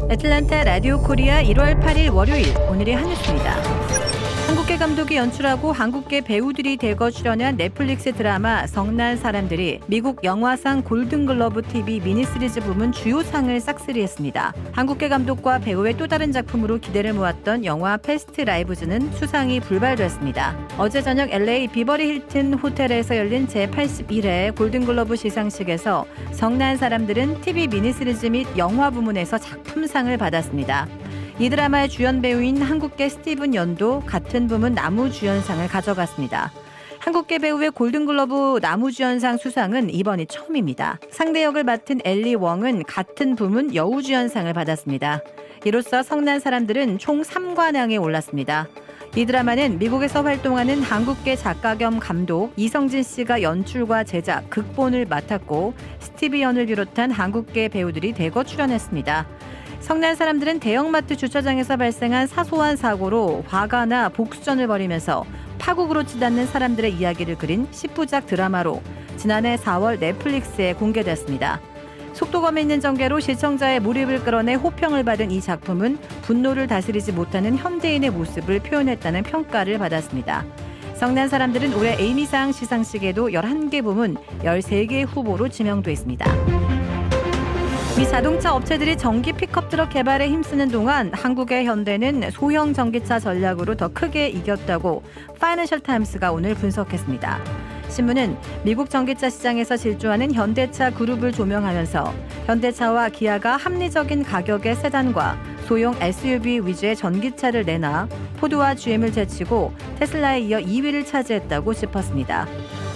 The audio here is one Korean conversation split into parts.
애틀란타 라디오 코리아 1월 8일 월요일 오늘의 한 뉴스입니다. 한국계 감독이 연출하고 한국계 배우들이 대거 출연한 넷플릭스 드라마 성난 사람들이 미국 영화상 골든글러브 TV 미니시리즈 부문 주요 상을 싹쓸이했습니다. 한국계 감독과 배우의 또 다른 작품으로 기대를 모았던 영화 패스트 라이브즈는 수상이 불발됐습니다. 어제 저녁 LA 비버리 힐튼 호텔에서 열린 제81회 골든글러브 시상식에서 성난 사람들은 TV 미니시리즈 및 영화 부문에서 작품상을 받았습니다. 이 드라마의 주연 배우인 한국계 스티븐 연도 같은 부문 남우주연상을 가져갔습니다. 한국계 배우의 골든글러브 남우주연상 수상은 이번이 처음입니다. 상대 역을 맡은 엘리 웡은 같은 부문 여우주연상을 받았습니다. 이로써 성난 사람들은 총 3관왕에 올랐습니다. 이 드라마는 미국에서 활동하는 한국계 작가 겸 감독 이성진 씨가 연출과 제작, 극본을 맡았고 스티브 연을 비롯한 한국계 배우들이 대거 출연했습니다. 성난 사람들은 대형마트 주차장에서 발생한 사소한 사고로 화가나 복수전을 벌이면서 파국으로 치닫는 사람들의 이야기를 그린 10부작 드라마로 지난해 4월 넷플릭스에 공개됐습니다. 속도감 있는 전개로 시청자의 몰입을 끌어내 호평을 받은 이 작품은 분노를 다스리지 못하는 현대인의 모습을 표현했다는 평가를 받았습니다. 성난 사람들은 올해 에이미상 시상식에도 11개 부문 13개 후보로 지명돼 있습니다. 미 자동차 업체들이 전기 픽업 트럭 개발에 힘쓰는 동안 한국의 현대는 소형 전기차 전략으로 더 크게 이겼다고 파이낸셜 타임스가 오늘 분석했습니다. 신문은 미국 전기차 시장에서 질주하는 현대차 그룹을 조명하면서 현대차와 기아가 합리적인 가격의 세단과 소형 SUV 위주의 전기차를 내놔 포드와 GM을 제치고 테슬라에 이어 2위를 차지했다고 짚었습니다.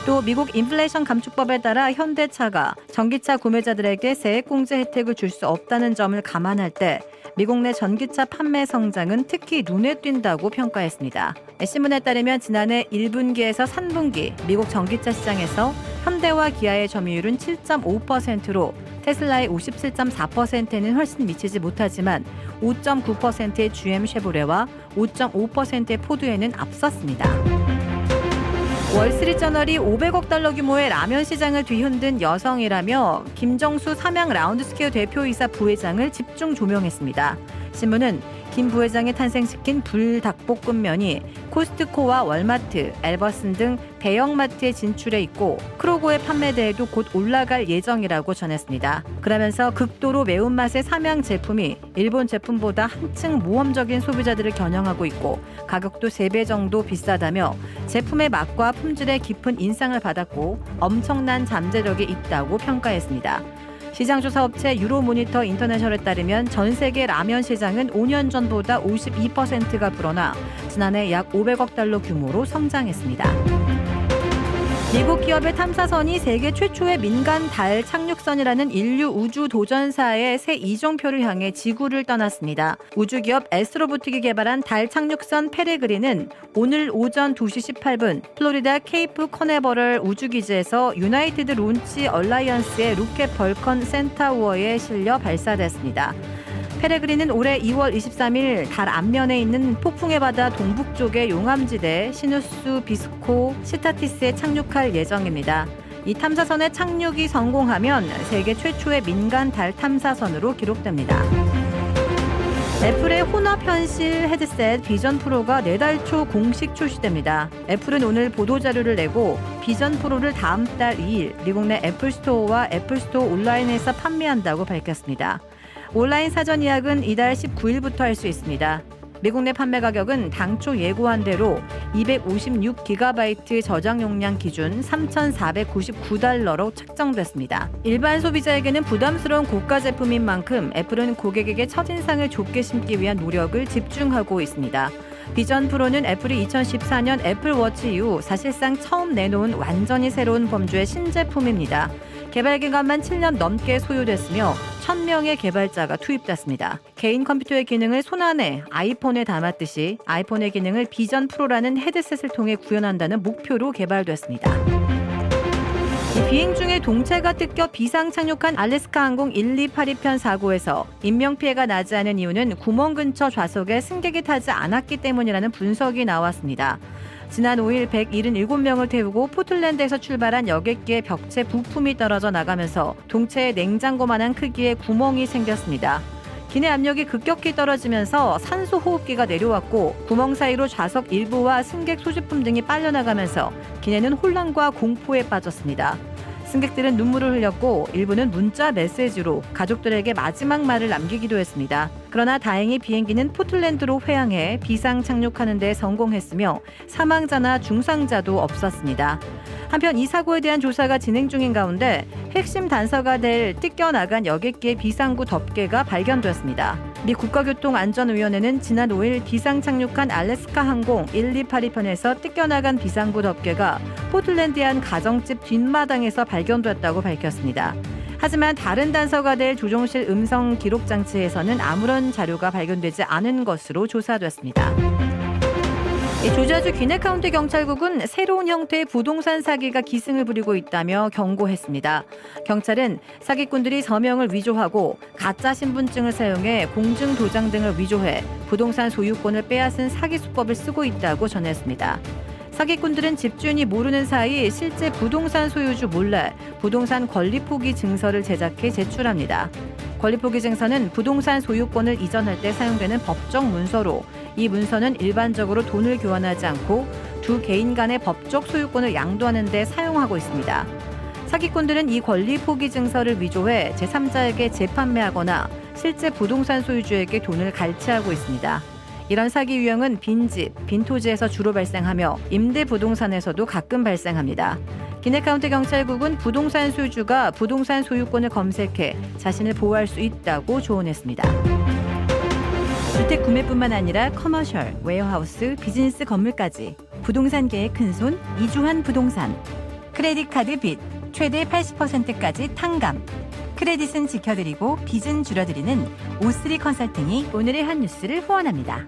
또 미국 인플레이션 감축법에 따라 현대차가 전기차 구매자들에게 세액공제 혜택을 줄 수 없다는 점을 감안할 때 미국 내 전기차 판매 성장은 특히 눈에 띈다고 평가했습니다. 신문에 따르면 지난해 1분기에서 3분기 미국 전기차 시장에서 현대와 기아의 점유율은 7.5%로 테슬라의 57.4%는 훨씬 미치지 못하지만 5.9%의 GM 쉐보레와 5.5%의 포드에는 앞섰습니다. 월스트리트저널이 500억 달러 규모의 라면 시장을 뒤흔든 여성이라며 김정수 삼양 라운드스퀘어 대표이사 부회장을 집중 조명했습니다. 신문은 김 부회장이 탄생시킨 불닭볶음면이 코스트코와 월마트, 엘버슨 등 대형마트에 진출해 있고 크로고의 판매대에도 곧 올라갈 예정이라고 전했습니다. 그러면서 극도로 매운맛의 삼양 제품이 일본 제품보다 한층 모험적인 소비자들을 겨냥하고 있고 가격도 3배 정도 비싸다며 제품의 맛과 품질에 깊은 인상을 받았고 엄청난 잠재력이 있다고 평가했습니다. 시장조사업체 유로모니터 인터내셔널에 따르면 전 세계 라면 시장은 5년 전보다 52%가 불어나 지난해 약 500억 달러 규모로 성장했습니다. 미국 기업의 탐사선이 세계 최초의 민간 달 착륙선이라는 인류 우주 도전사의 새 이정표를 향해 지구를 떠났습니다. 우주기업 애스트로보틱이 개발한 달 착륙선 페레그린은 오늘 오전 2시 18분 플로리다 케이프 커네버럴 우주기지에서 유나이티드 론치 얼라이언스의 로켓 벌컨 센타우어에 실려 발사됐습니다. 페레그린은 올해 2월 23일 달 앞면에 있는 폭풍의 바다 동북쪽의 용암지대 시누스 비스코 시타티스에 착륙할 예정입니다. 이 탐사선의 착륙이 성공하면 세계 최초의 민간 달 탐사선으로 기록됩니다. 애플의 혼합 현실 헤드셋 비전 프로가 4달 초 공식 출시됩니다. 애플은 오늘 보도자료를 내고 비전 프로를 다음 달 2일 미국 내 애플 스토어와 애플 스토어 온라인에서 판매한다고 밝혔습니다. 온라인 사전 예약은 이달 19일부터 할 수 있습니다. 미국 내 판매 가격은 당초 예고한 대로 256GB 저장 용량 기준 3,499달러로 책정됐습니다. 일반 소비자에게는 부담스러운 고가 제품인 만큼 애플은 고객에게 첫인상을 좋게 심기 위한 노력을 집중하고 있습니다. 비전 프로는 애플이 2014년 애플워치 이후 사실상 처음 내놓은 완전히 새로운 범주의 신제품입니다. 개발 기간만 7년 넘게 소요됐으며 1,000명의 개발자가 투입됐습니다. 개인 컴퓨터의 기능을 손안에 아이폰에 담았듯이 아이폰의 기능을 비전 프로라는 헤드셋을 통해 구현한다는 목표로 개발됐습니다. 비행 중에 동체가 뜯겨 비상 착륙한 알래스카 항공 1282편 사고에서 인명피해가 나지 않은 이유는 구멍 근처 좌석에 승객이 타지 않았기 때문이라는 분석이 나왔습니다. 지난 5일 177명을 태우고 포틀랜드에서 출발한 여객기의 벽체 부품이 떨어져 나가면서 동체에 냉장고만한 크기의 구멍이 생겼습니다. 기내 압력이 급격히 떨어지면서 산소 호흡기가 내려왔고 구멍 사이로 좌석 일부와 승객 소지품 등이 빨려나가면서 기내는 혼란과 공포에 빠졌습니다. 승객들은 눈물을 흘렸고 일부는 문자 메시지로 가족들에게 마지막 말을 남기기도 했습니다. 그러나 다행히 비행기는 포틀랜드로 회항해 비상 착륙하는 데 성공했으며 사망자나 중상자도 없었습니다. 한편 이 사고에 대한 조사가 진행 중인 가운데 핵심 단서가 될 뜯겨나간 여객기의 비상구 덮개가 발견되었습니다. 미 국가교통안전위원회는 지난 5일 비상 착륙한 알래스카 항공 1282편에서 뜯겨나간 비상구 덮개가 포틀랜드의 한 가정집 뒷마당에서 발견됐다고 밝혔습니다. 하지만 다른 단서가 될 조종실 음성 기록 장치에서는 아무런 자료가 발견되지 않은 것으로 조사됐습니다. 조지아주 귀네카운티 경찰국은 새로운 형태의 부동산 사기가 기승을 부리고 있다며 경고했습니다. 경찰은 사기꾼들이 서명을 위조하고 가짜 신분증을 사용해 공증 도장 등을 위조해 부동산 소유권을 빼앗은 사기 수법을 쓰고 있다고 전했습니다. 사기꾼들은 집주인이 모르는 사이 실제 부동산 소유주 몰래 부동산 권리 포기 증서를 제작해 제출합니다. 권리 포기 증서는 부동산 소유권을 이전할 때 사용되는 법적 문서로 이 문서는 일반적으로 돈을 교환하지 않고 두 개인 간의 법적 소유권을 양도하는 데 사용하고 있습니다. 사기꾼들은 이 권리 포기 증서를 위조해 제3자에게 재판매하거나 실제 부동산 소유주에게 돈을 갈취하고 있습니다. 이런 사기 유형은 빈집, 빈토지에서 주로 발생하며 임대 부동산에서도 가끔 발생합니다. 기네카운티 경찰국은 부동산 소유주가 부동산 소유권을 검색해 자신을 보호할 수 있다고 조언했습니다. 주택 구매뿐만 아니라 커머셜, 웨어하우스, 비즈니스 건물까지 부동산계의 큰손 이주환 부동산. 크레딧 카드 빚 최대 80%까지 탕감. 크레딧은 지켜드리고 빚은 줄여드리는 O3 컨설팅이 오늘의 한 뉴스를 후원합니다.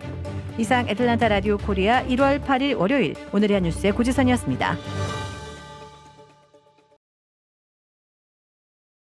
이상 애틀란타 라디오 코리아 1월 8일 월요일 오늘의 한 뉴스의 고지선이었습니다.